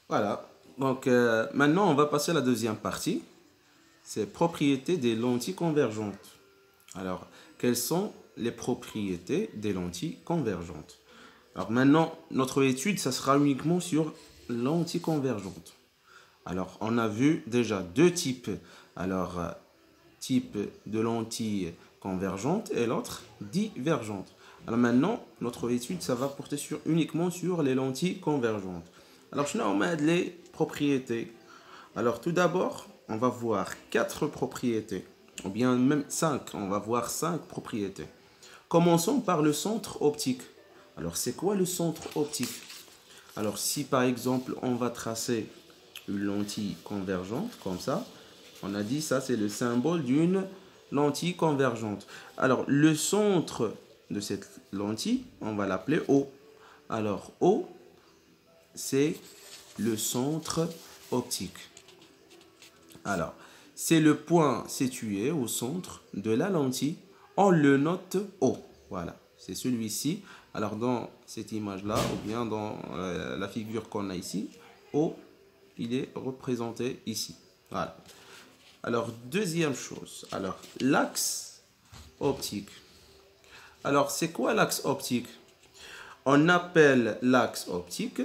Voilà. Donc maintenant, on va passer à la deuxième partie. C'est propriétés des lentilles convergentes. Alors, quelles sont les propriétés des lentilles convergentes? Alors maintenant, notre étude, ça sera uniquement sur lentilles convergentes. Alors, on a vu déjà deux types. Alors, type de lentilles convergentes et l'autre divergentes. Alors maintenant, notre étude, ça va porter uniquement sur les lentilles convergentes. Alors, je n'ai les propriétés. Alors, tout d'abord, on va voir quatre propriétés, ou bien même cinq. On va voir cinq propriétés. Commençons par le centre optique. Alors, c'est quoi le centre optique? Alors, si par exemple, on va tracer une lentille convergente, comme ça, on a dit ça, c'est le symbole d'une lentille convergente. Alors, le centre de cette lentille, on va l'appeler O. Alors, O, c'est le centre optique. Alors, c'est le point situé au centre de la lentille. On le note O. Voilà, c'est celui-ci. Alors, dans cette image-là, ou bien dans la figure qu'on a ici, O, il est représenté ici. Voilà. Alors, deuxième chose. Alors, l'axe optique. Alors, c'est quoi l'axe optique? On appelle l'axe optique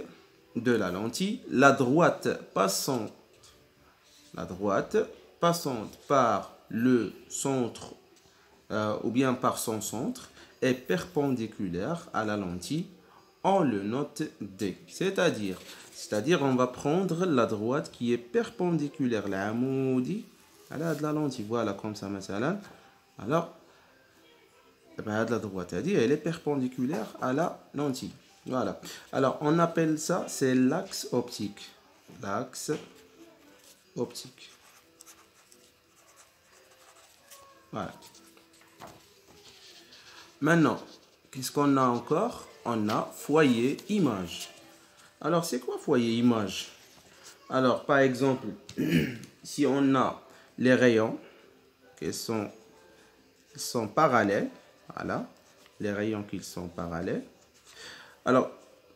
de la lentille la droite passante par le centre ou bien par son centre est perpendiculaire à la lentille. On le note D. C'est-à-dire, on va prendre la droite qui est perpendiculaire à la lentille. Voilà, comme ça, مثلا. Alors, la droite, elle est perpendiculaire à la lentille. Voilà. Alors, on appelle ça, c'est l'axe optique. L'axe optique. Voilà. Maintenant, qu'est-ce qu'on a encore? On a foyer image. Alors, c'est quoi foyer image? Alors, par exemple, si on a les rayons qui sont parallèles, voilà, les rayons qui sont parallèles. Alors,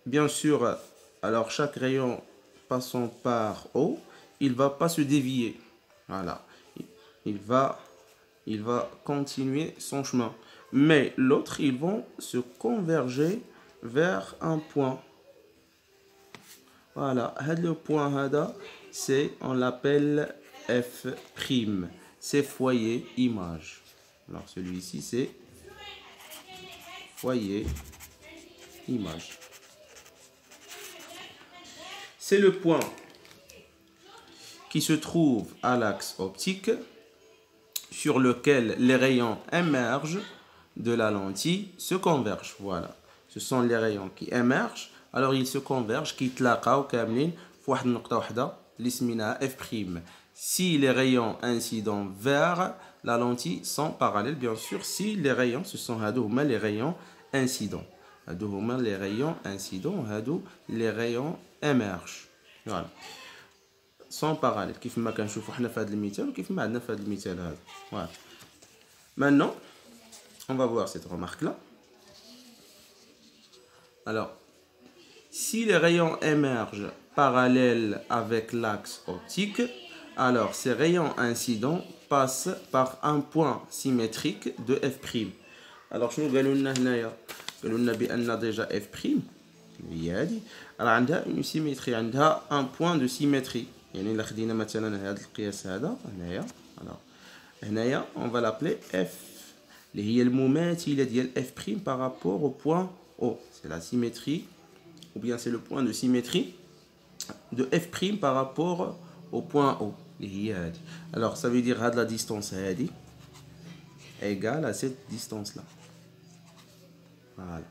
bien sûr, alors chaque rayon passant par O, il ne va pas se dévier. Voilà, il va continuer son chemin. Mais l'autre, ils vont se converger vers un point. Voilà, le point, on l'appelle F'. C'est foyer image. Alors celui-ci, c'est foyer image. C'est le point qui se trouve à l'axe optique sur lequel les rayons émergent de la lentille se convergent. Voilà, ce sont les rayons qui émergent. Alors ils se convergent, qui تلاقاو كاملين في واحد النقطة واحدة اللي سميناها F'. Si les rayons incidents vers la lentille sont parallèles, bien sûr, si les rayons, ce sont les rayons incidents. Les rayons incidents, les rayons émergent. Voilà. Sont parallèles. كيف ما كنشوفوا حنا في هذا المثال وكيف ما عندنا في هذا المثال هذا. Voilà. Maintenant, on va voir cette remarque-là. Alors, si les rayons émergent parallèles avec l'axe optique, alors ces rayons incidents passent par un point symétrique de F'. Alors, شنو قالوا لنا هنايا؟ قالوا لنا بأن déjà F' هي هذه راه عندها une symétrie، عندها un point de symétrie. يعني إلا خدينا مثلا هذا القياس هذا هنايا، alors هنايا on va l'appeler F اللي هي المماثلة ديال F' par rapport au point O. C'est la symétrie, ou bien c'est le point de symétrie de F' par rapport au point O. Alors ça veut dire que la distance est égale à cette distance-là. Voilà.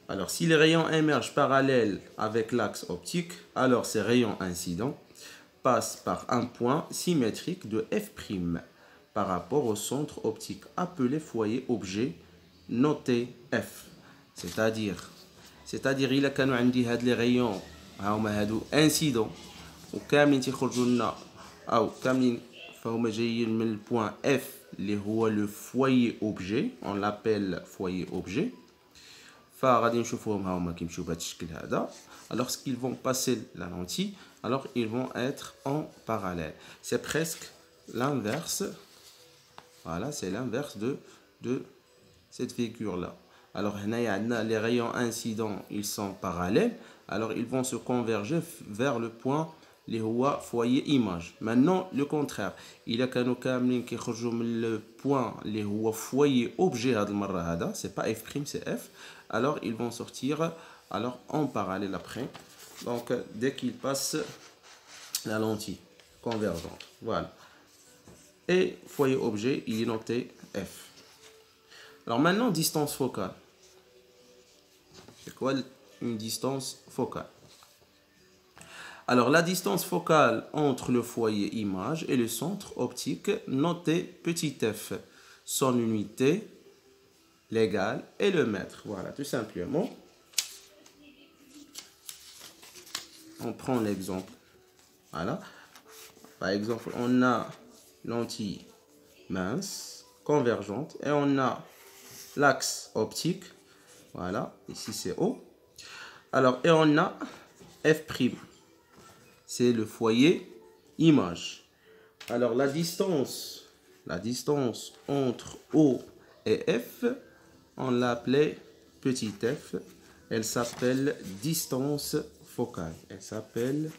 Alors si les rayons émergent parallèles avec l'axe optique, alors ces rayons incidents passent par un point symétrique de F' par rapport au centre optique appelé foyer objet noté F. C'est-à-dire إلا كانوا عندي هاد لي ريون هاهما هادو انسيدون وكاملين تيخرجوا لنا او كاملين فهما جايين من البوان اف اللي هو لو فويي اوبجي، اون لابيل فويي اوبجي. فغادي نشوفوهم هاهما كيمشيو بهذا الشكل هذا. lorsqu'ils vont passer la lentille, alors ils vont être en parallèle. C'est presque l'inverse. Voilà, c'est l'inverse de cette figure-là. Alors, les rayons incidents, ils sont parallèles. Alors, ils vont se converger vers le point اللي هو foyer image. Maintenant, le contraire. إلا كانوا كاملين كيخرجوا من le point اللي هو foyer objet هذه المرة هذا, c'est pas f', c'est f. Alors, ils vont sortir alors en parallèle après. Donc, dès qu'ils passent la lentille convergente. Voilà. Et foyer objet, il est noté f. Alors maintenant, distance focale. C'est quoi une distance focale? Alors, la distance focale entre le foyer image et le centre optique, notée petit f. Son unité, l'égale et le mètre. Voilà, tout simplement. On prend l'exemple. Voilà. Par exemple, on a lentille mince, convergente, et on a l'axe optique. Voilà, ici c'est O. Alors, et on a f'. C'est le foyer image. Alors, la distance entre O et F, on l'appelait petit f. Elle s'appelle distance focale. Elle s'appelle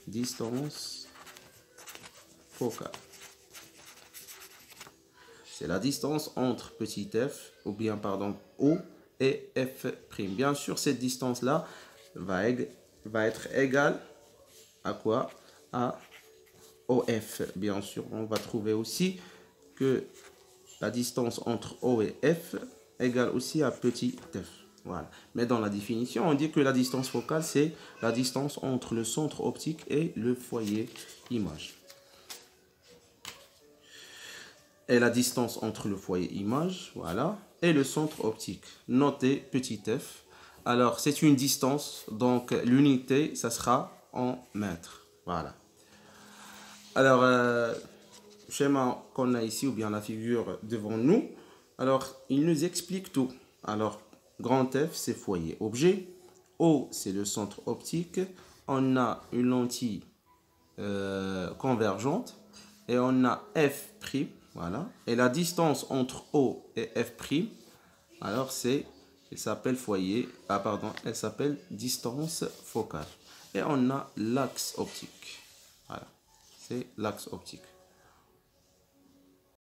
distance focale. C'est la distance entre petit f, ou bien, pardon, O et f'. Bien sûr, cette distance-là va être égale à quoi? À OF. Bien sûr, on va trouver aussi que la distance entre O et F égale aussi à petit f. Voilà. Mais dans la définition, on dit que la distance focale, c'est la distance entre le centre optique et le foyer image. Et la distance entre le foyer image, voilà, et le centre optique, noté petit f. Alors, c'est une distance, donc l'unité, ça sera en mètres. Voilà. Alors, le schéma qu'on a ici, ou bien la figure devant nous, alors, il nous explique tout. Alors, grand F, c'est foyer objet. O, c'est le centre optique. On a une lentille convergente. Et on a f'. Voilà. Et la distance entre O et f', alors elle s'appelle foyer. Ah, pardon, elle s'appelle distance focale. Et on a l'axe optique. Voilà. C'est l'axe optique.